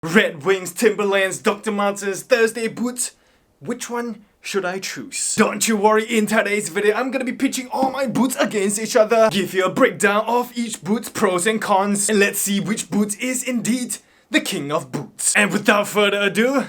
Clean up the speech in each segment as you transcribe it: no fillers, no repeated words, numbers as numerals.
Red Wings, Timberlands, Dr. Martens, Thursday boots. Which one should I choose? Don't you worry, in today's video I'm gonna be pitching all my boots against each other, give you a breakdown of each boot's pros and cons, and let's see which boot is indeed the king of boots. And without further ado,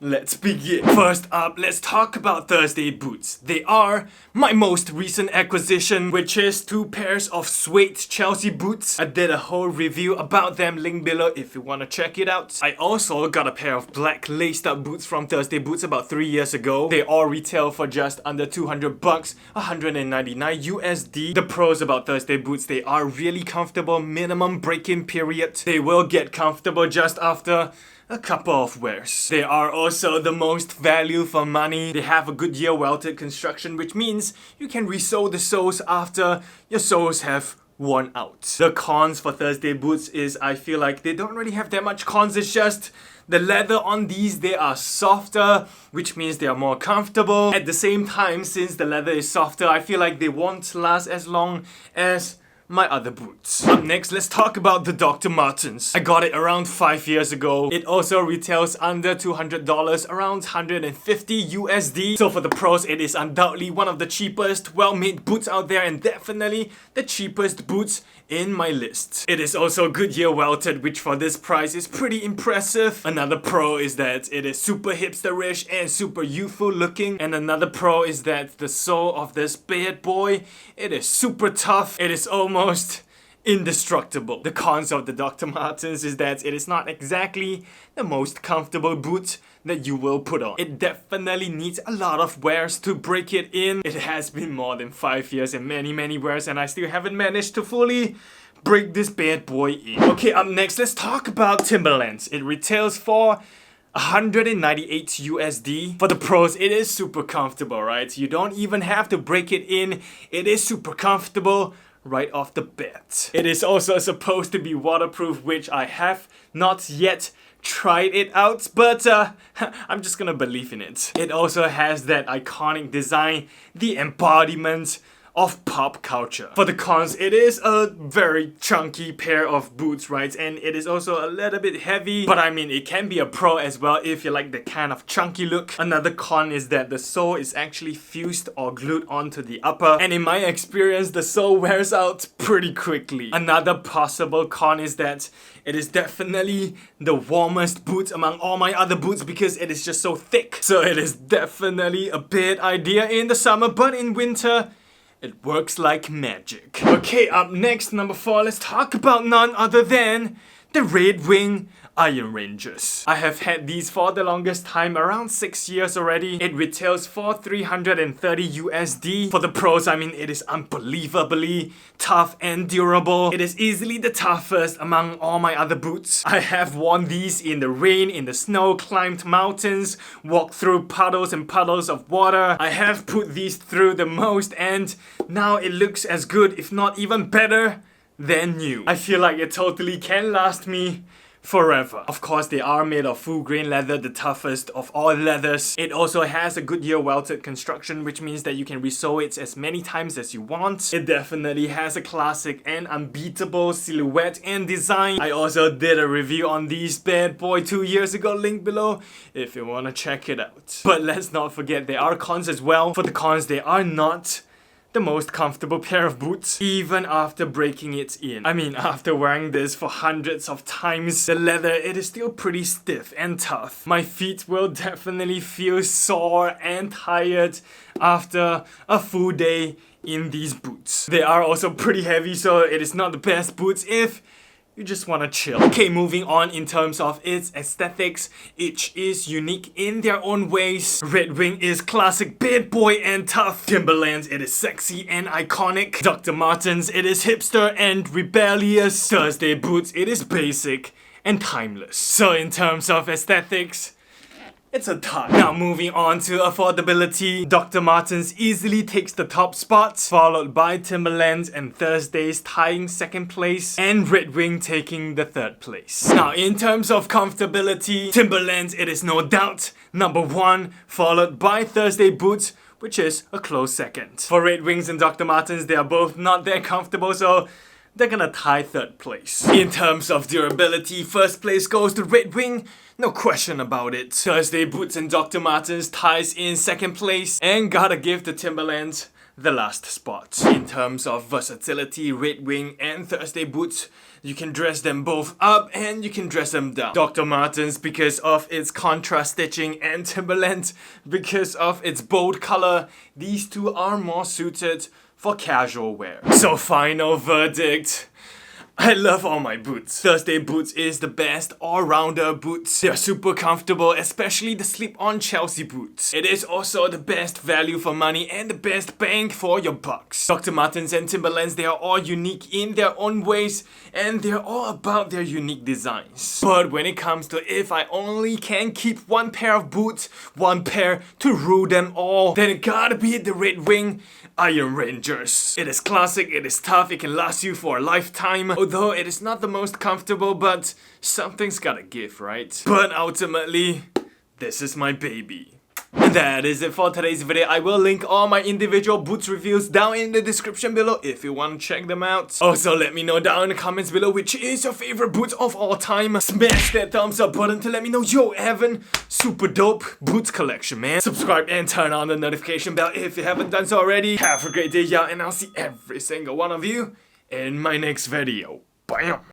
let's begin. First up, let's talk about Thursday boots. They are my most recent acquisition, which is 2 pairs of suede Chelsea boots. I did a whole review about them, link below if you want to check it out. I also got a pair of black laced up boots from Thursday Boots about 3 years ago. They all retail for just under 200 bucks, 199 USD. The pros about Thursday boots, they are really comfortable, minimum break-in period. They will get comfortable just after a couple of wears. They are also the most value for money. They have a Goodyear welted construction, which means you can resew the soles after your soles have worn out. The cons for Thursday boots is I feel like they don't really have that much cons. It's just the leather on these, they are softer, which means they are more comfortable. At the same time, since the leather is softer, I feel like they won't last as long as my other boots. Up next, let's talk about the Dr. Martens. I got it around 5 years ago. It also retails under $200, around 150 USD. So for the pros, it is undoubtedly one of the cheapest, well-made boots out there, and definitely the cheapest boots in my list. It is also Goodyear welted, which for this price is pretty impressive. Another pro is that it is super hipsterish and super youthful looking. And another pro is that the sole of this bad boy, it is super tough. It is almost indestructible. The cons of the Dr. Martens is that it is not exactly the most comfortable boot that you will put on. It definitely needs a lot of wears to break it in. It has been more than 5 years and many wears, and I still haven't managed to fully break this bad boy in. Okay, up next, let's talk about Timberlands. It retails for 198 USD. For the pros, it is super comfortable, right? You don't even have to break it in. It is super comfortable right off the bat. It is also supposed to be waterproof, which I have not yet tried it out, but I'm just gonna believe in it. It also has that iconic design, the embodiment of pop culture. For the cons, it is a very chunky pair of boots, right? And it is also a little bit heavy, but I mean, it can be a pro as well if you like the kind of chunky look. Another con is that the sole is actually fused or glued onto the upper, and in my experience, the sole wears out pretty quickly. Another possible con is that it is definitely the warmest boot among all my other boots because it is just so thick. So it is definitely a bad idea in the summer, but in winter, it works like magic. Okay, up next, number 4, let's talk about none other than the Red Wing Iron Rangers. I have had these for the longest time, around 6 years already. It retails for 330 USD. For the pros, I mean, it is unbelievably tough and durable. It is easily the toughest among all my other boots. I have worn these in the rain, in the snow, climbed mountains, walked through puddles and puddles of water. I have put these through the most, and now it looks as good, if not even better, than new. I feel like it totally can last me forever. Of course, they are made of full grain leather, the toughest of all leathers. It also has a Goodyear welted construction, which means that you can resew it as many times as you want. It definitely has a classic and unbeatable silhouette and design. I also did a review on these bad boy 2 years ago, link below if you wanna check it out. But let's not forget there are cons as well. For the cons, they are not the most comfortable pair of boots, even after breaking it in. I mean, after wearing this for hundreds of times, the leather, it is still pretty stiff and tough. My feet will definitely feel sore and tired after a full day in these boots. They are also pretty heavy, so it is not the best boots if you just wanna chill. Okay, moving on in terms of its aesthetics, each is unique in their own ways. Red Wing is classic bad boy and tough. Timberlands, it is sexy and iconic. Dr. Martens, it is hipster and rebellious. Thursday boots, it is basic and timeless. So in terms of aesthetics, it's a tie. Now moving on to affordability, Dr. Martens easily takes the top spot, followed by Timberlands and Thursdays tying second place, and Red Wing taking the third place. Now in terms of comfortability, Timberlands, it is no doubt number 1, followed by Thursday boots, which is a close second. For Red Wings and Dr. Martens, they are both not that comfortable, so they're gonna tie third place. In terms of durability, first place goes to Red Wing, no question about it. Thursday boots and Dr. Martens ties in second place, and gotta give the Timberland the last spot. In terms of versatility, Red Wing and Thursday boots, you can dress them both up and you can dress them down. Dr. Martens because of its contrast stitching, and Timberland because of its bold color. These two are more suited for casual wear. So final verdict. I love all my boots. Thursday boots is the best all-rounder boots. They're super comfortable, especially the slip-on Chelsea boots. It is also the best value for money and the best bang for your bucks. Dr. Martens and Timberlands, they are all unique in their own ways, and they're all about their unique designs. But when it comes to if I only can keep one pair of boots, one pair to rule them all, then it gotta be the Red Wing Iron Rangers. It is classic, it is tough, it can last you for a lifetime. Although it is not the most comfortable, but something's gotta give, right? But ultimately, this is my baby. And that is it for today's video. I will link all my individual boots reviews down in the description below if you want to check them out. Also, let me know down in the comments below which is your favorite boot of all time. Smash that thumbs up button to let me know, yo Evan, super dope boots collection, man. Subscribe and turn on the notification bell if you haven't done so already. Have a great day, y'all, and I'll see every single one of you in my next video. Bam!